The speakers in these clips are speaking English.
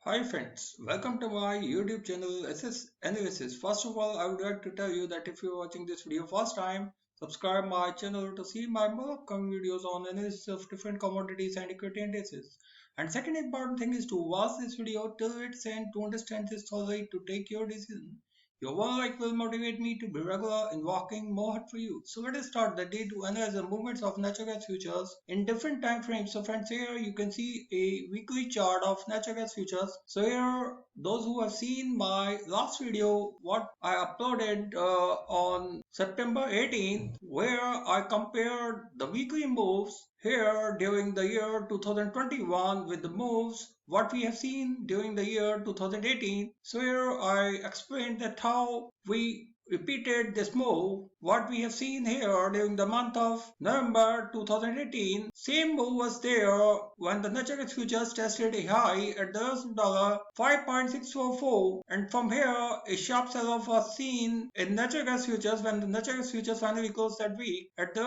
Hi friends, welcome to my YouTube channel SS Analysis. First of all, I would like to tell you that if you're watching this video first time, subscribe my channel to see my more upcoming videos on analysis of different commodities and equity indices. And second important thing is to watch this video till its end to understand this thoroughly to take your decision. Your one like will motivate me to be regular in working more hard for you. So let us start the day to analyze the movements of natural gas futures in different time frames. So friends, here you can see a weekly chart of natural gas futures. So here, those who have seen my last video, what I uploaded on September 18th, where I compared the weekly moves here during the year 2021 with the moves what we have seen during the year 2018. So here I explained that how we repeated this move. What we have seen here during the month of November 2018, same move was there when the natural gas futures tested a high at the $5.644, and from here a sharp sell-off was seen in natural gas futures when the natural gas futures finally closed that week at the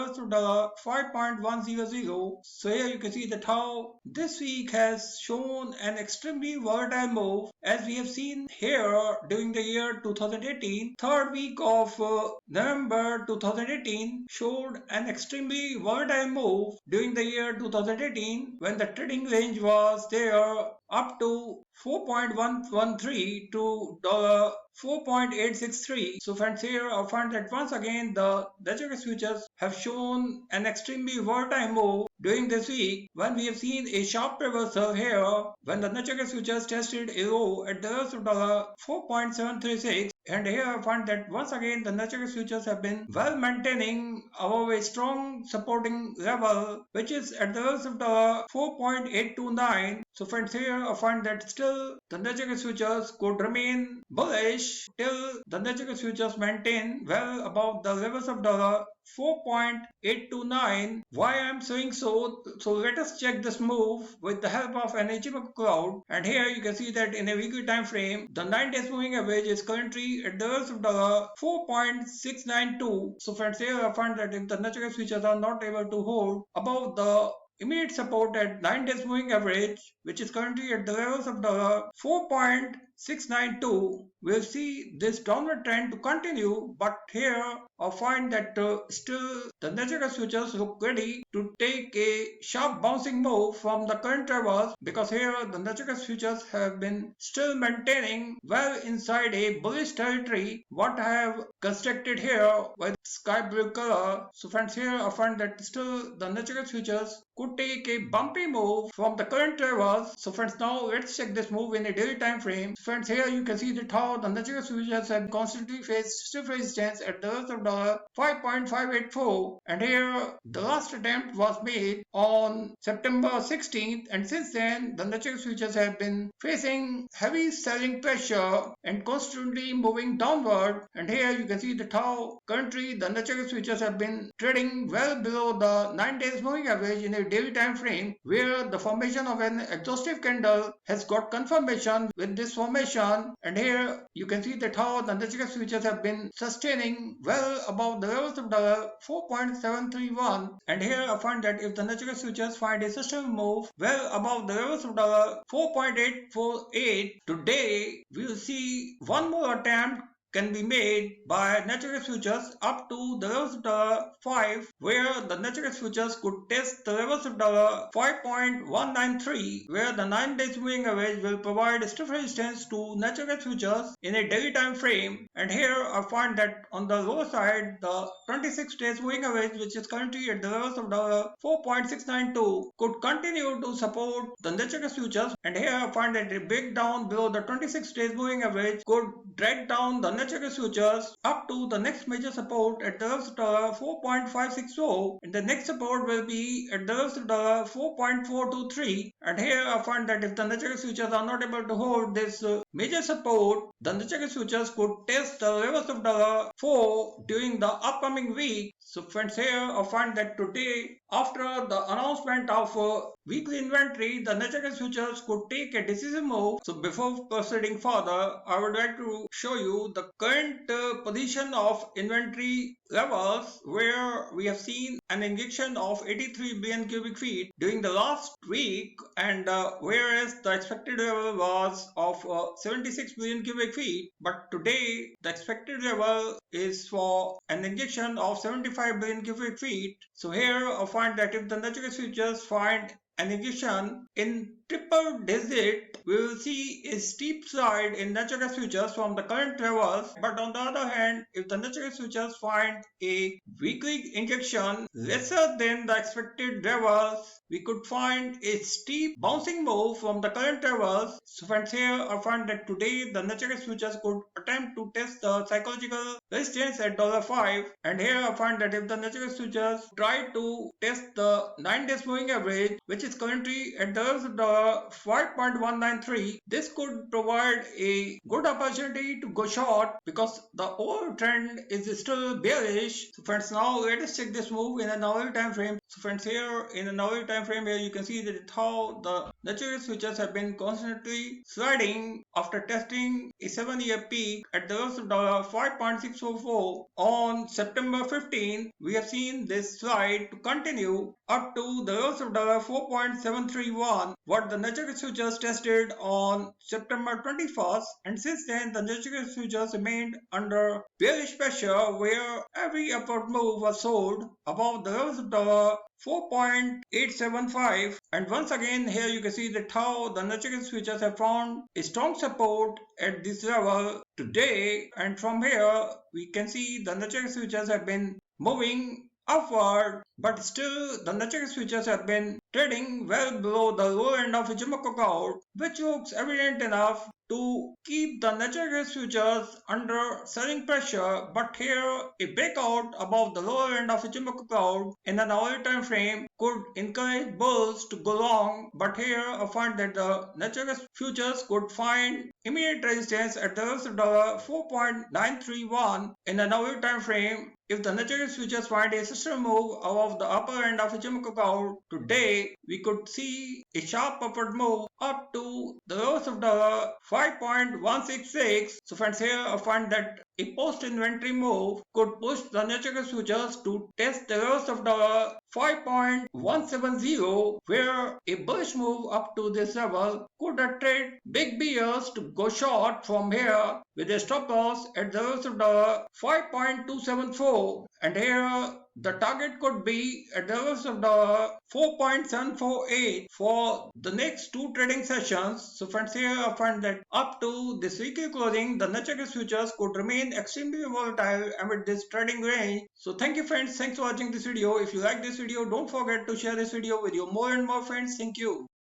$5.100. So here you can see that how this week has shown an extremely volatile move as we have seen here during the year 2018. Third week of November 2018 showed an extremely volatile move during the year 2018 when the trading range was there up to 4.113 to $4.863. So friends, here I find that once again the natural gas futures have shown an extremely volatile move during this week when we have seen a sharp reversal here when the natural gas futures tested a low at the $4.736. And here I find that once again the natural gas futures have been well maintaining above a strong supporting level which is at the $4.829. So friends, here I find that still the natural gas futures could remain bullish till the natural gas futures maintain well above the levels of $4.829. Why I am saying so? So let us check this move with the help of an Ichimoku cloud. And here you can see that in a weekly time frame, the 9 days moving average is currently at the levels of $4.692. So friends, here I find that if the natural gas futures are not able to hold above the immediate support at 9 days moving average, which is currently at the levels of $4.692, we'll see this downward trend to continue. But here I find that still the natural gas futures look ready to take a sharp bouncing move from the current levels, because here the natural gas futures have been still maintaining well inside a bullish territory what I have constructed here with sky blue color. So friends, here I find that still the natural gas futures could take a bumpy move from the current levels. So friends, now let's check this move in a daily time frame. So friends, here you can see that how the natural gas futures have constantly faced stiff resistance at the levels of $5.584, and here the last attempt was made on September 16th, and since then the natural gas futures have been facing heavy selling pressure and constantly moving downward. And here you can see that how currently the natural gas futures have been trading well below the 9 days moving average in a daily time frame, where the formation of an exhaustive candle has got confirmation with this formation. And here you can see that how the natural gas futures have been sustaining well above the levels of $4.731. And here I find that if the natural gas futures find a sustainable move well above the levels of $4.848, today we will see one more attempt can be made by natural gas futures up to the levels of $5, where the natural gas futures could test the levels of $5.193, where the 9 days moving average will provide stiff resistance to natural gas futures in a daily time frame. And here I find that on the lower side, the 26 days moving average, which is currently at the levels of $4.692, could continue to support the natural gas futures. And here I find that a breakdown below the 26 days moving average could drag down the natural gas futures up to the next major support at the $4.560, and the next support will be at the $4.423. And here I find that if the natural gas futures are not able to hold this major support, the natural gas futures could test the levels of $4 during the upcoming week. So friends, here I find that today, after the announcement of weekly inventory, the natural gas futures could take a decisive move. So before proceeding further, I would like to show you the current position of inventory levels, where we have seen an injection of 83 billion cubic feet during the last week, and whereas the expected level was of 76 billion cubic feet, but today the expected level is for an injection of 75 billion cubic feet. So here I find that if the natural gas futures find an injection in triple digit, we will see a steep slide in natural gas futures from the current levels. But on the other hand, if the natural gas futures find a weekly injection lesser than the expected levels, we could find a steep bouncing move from the current levels. So friends, here I find that today the natural gas futures could attempt to test the psychological resistance at $5, and here I find that if the natural gas futures try to test the 9 days moving average, which is currently at the 5.193, this could provide a good opportunity to go short because the overall trend is still bearish. So friends, now let us check this move in an hourly time frame. So friends, here in an hourly time frame, here you can see that how the natural gas futures have been constantly sliding after testing a 7-year peak at the levels of $5.644 on September 15th. We have seen this slide to continue up to the levels of $4.731, what the natural gas futures tested on September 21st, and since then the natural gas futures remained under bearish pressure, where every upward move was sold above the levels of $4.875, and once again here you can see that how the natural gas futures have found a strong support at this level today, and from here we can see the natural gas futures have been moving upward, but still the natural gas futures have been trading well below the lower end of Ichimoku curve, which looks evident enough to keep the natural gas futures under selling pressure. But here a breakout above the lower end of Ichimoku curve in an hourly time frame could encourage bulls to go long, but here I find that the natural gas futures could find immediate resistance at the levels of $4.931 in an hourly time frame. If the natural gas futures find a system move above the upper end of Ichimoku curve today, we could see a sharp upward move up to the levels of $5.166. So friends, here I find that a post-inventory move could push the natural gas futures to test the levels of $5.170, where a bullish move up to this level could attract big bears to go short from here with a stop loss at the levels of $5.274, and here the target could be at the levels of $4.748 for the next 2 trading sessions. So friends, here I find that up to this weekly closing, the natural gas futures could remain extremely volatile amid this trading range. So thank you friends, thanks for watching this video. If you like this video, don't forget to share this video with your more and more friends. Thank you.